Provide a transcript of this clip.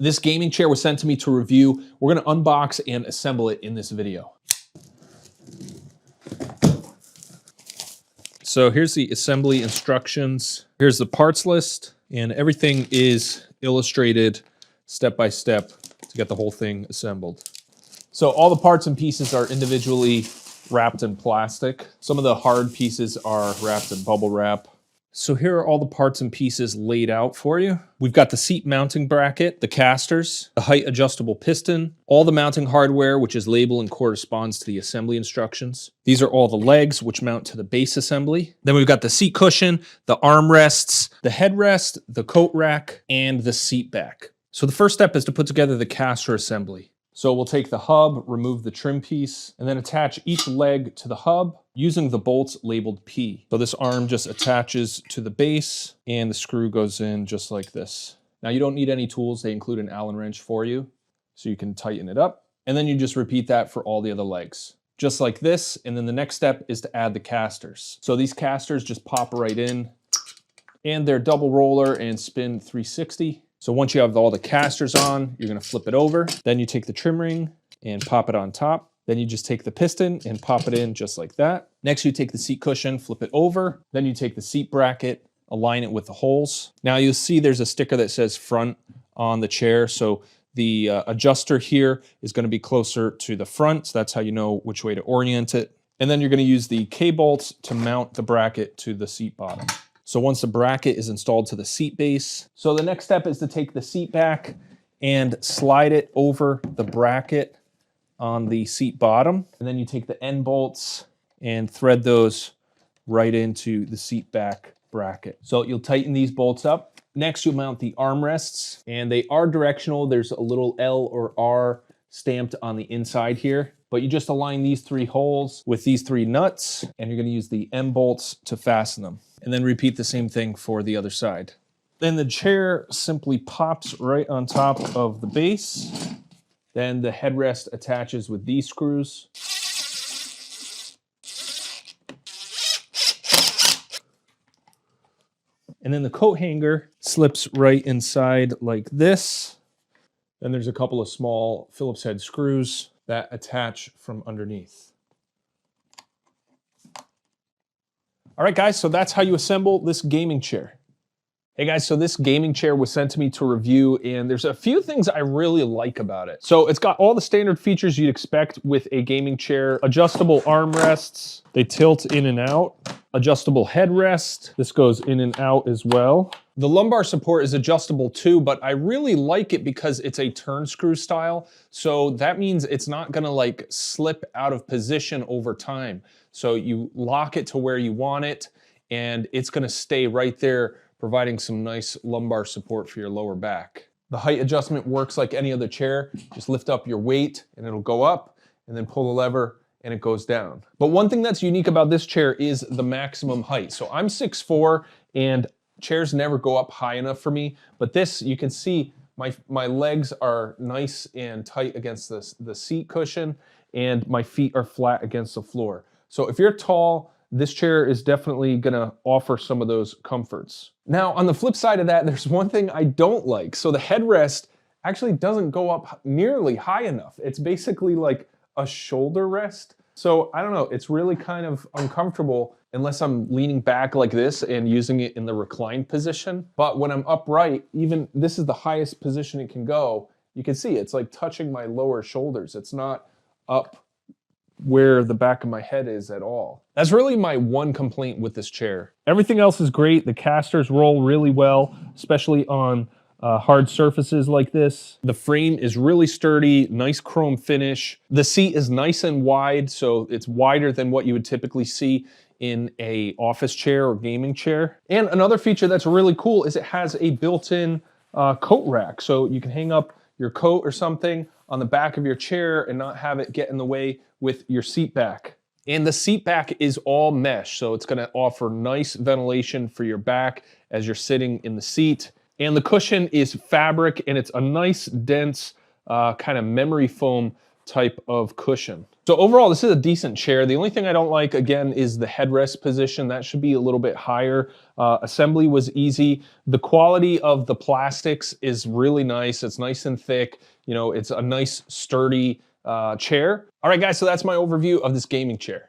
This gaming chair was sent to me to review. We're gonna unbox and assemble it in this video. So here's the assembly instructions. Here's the parts list, and everything is illustrated step by step to get the whole thing assembled. So all the parts and pieces are individually wrapped in plastic. Some of the hard pieces are wrapped in bubble wrap. So here are all the parts and pieces laid out for you. We've got the seat mounting bracket, the casters, the height adjustable piston, all the mounting hardware, which is labeled and corresponds to the assembly instructions. These are all the legs, which mount to the base assembly. Then we've got the seat cushion, the armrests, the headrest, the coat rack, and the seat back. So the first step is to put together the caster assembly. So we'll take the hub, remove the trim piece, and then attach each leg to the hub using the bolts labeled P. So this arm just attaches to the base and the screw goes in just like this. Now you don't need any tools. They include an Allen wrench for you, so you can tighten it up. And then you just repeat that for all the other legs. Just like this, and then the next step is to add the casters. So these casters just pop right in, and they're double roller and spin 360. So once you have all the casters on, you're gonna flip it over. Then you take the trim ring and pop it on top. Then you just take the piston and pop it in just like that. Next, you take the seat cushion, flip it over. Then you take the seat bracket, align it with the holes. Now you'll see there's a sticker that says front on the chair. So the adjuster here is gonna be closer to the front. So that's how you know which way to orient it. And then you're gonna use the K-bolts to mount the bracket to the seat bottom. So once the bracket is installed to the seat base, so the next step is to take the seat back and slide it over the bracket on the seat bottom. And then you take the end bolts and thread those right into the seat back bracket. So you'll tighten these bolts up. Next, you'll mount the armrests, and they are directional. There's a little L or R stamped on the inside here. But you just align these three holes with these three nuts, and you're gonna use the M bolts to fasten them. And then repeat the same thing for the other side. Then the chair simply pops right on top of the base. Then the headrest attaches with these screws. And then the coat hanger slips right inside like this. Then there's a couple of small Phillips head screws that attach from underneath. All right, guys, so that's how you assemble this gaming chair. Hey guys, so this gaming chair was sent to me to review, and there's a few things I really like about it. So it's got all the standard features you'd expect with a gaming chair. Adjustable armrests, they tilt in and out. Adjustable headrest, this goes in and out as well. The lumbar support is adjustable too, but I really like it because it's a turn screw style. So that means it's not gonna like slip out of position over time. So you lock it to where you want it, and it's gonna stay right there, providing some nice lumbar support for your lower back. The height adjustment works like any other chair. Just lift up your weight and it'll go up, and then pull the lever and it goes down. But one thing that's unique about this chair is the maximum height. So I'm 6'4", and chairs never go up high enough for me. But this, you can see my legs are nice and tight against the seat cushion, and my feet are flat against the floor. So if you're tall, this chair is definitely gonna offer some of those comforts. Now, on the flip side of that, there's one thing I don't like. So the headrest actually doesn't go up nearly high enough. It's basically like a shoulder rest. So I don't know, it's really kind of uncomfortable unless I'm leaning back like this and using it in the reclined position. But when I'm upright, even this is the highest position it can go, you can see it's like touching my lower shoulders. It's not up where the back of my head is at all. That's really my one complaint with this chair. Everything else is great. The casters roll really well, especially on hard surfaces like this. The frame is really sturdy, nice chrome finish. The seat is nice and wide, so it's wider than what you would typically see in a office chair or gaming chair. And another feature that's really cool is it has a built-in coat rack. So you can hang up your coat or something on the back of your chair and not have it get in the way with your seat back. And the seat back is all mesh, so it's gonna offer nice ventilation for your back as you're sitting in the seat. And the cushion is fabric, and it's a nice, dense kind of memory foam type of cushion. So overall, this is a decent chair. The only thing I don't like, again, is the headrest position. That should be a little bit higher. Assembly was easy. The quality of the plastics is really nice. It's nice and thick. You know, it's a nice, sturdy chair. All right, guys, so that's my overview of this gaming chair.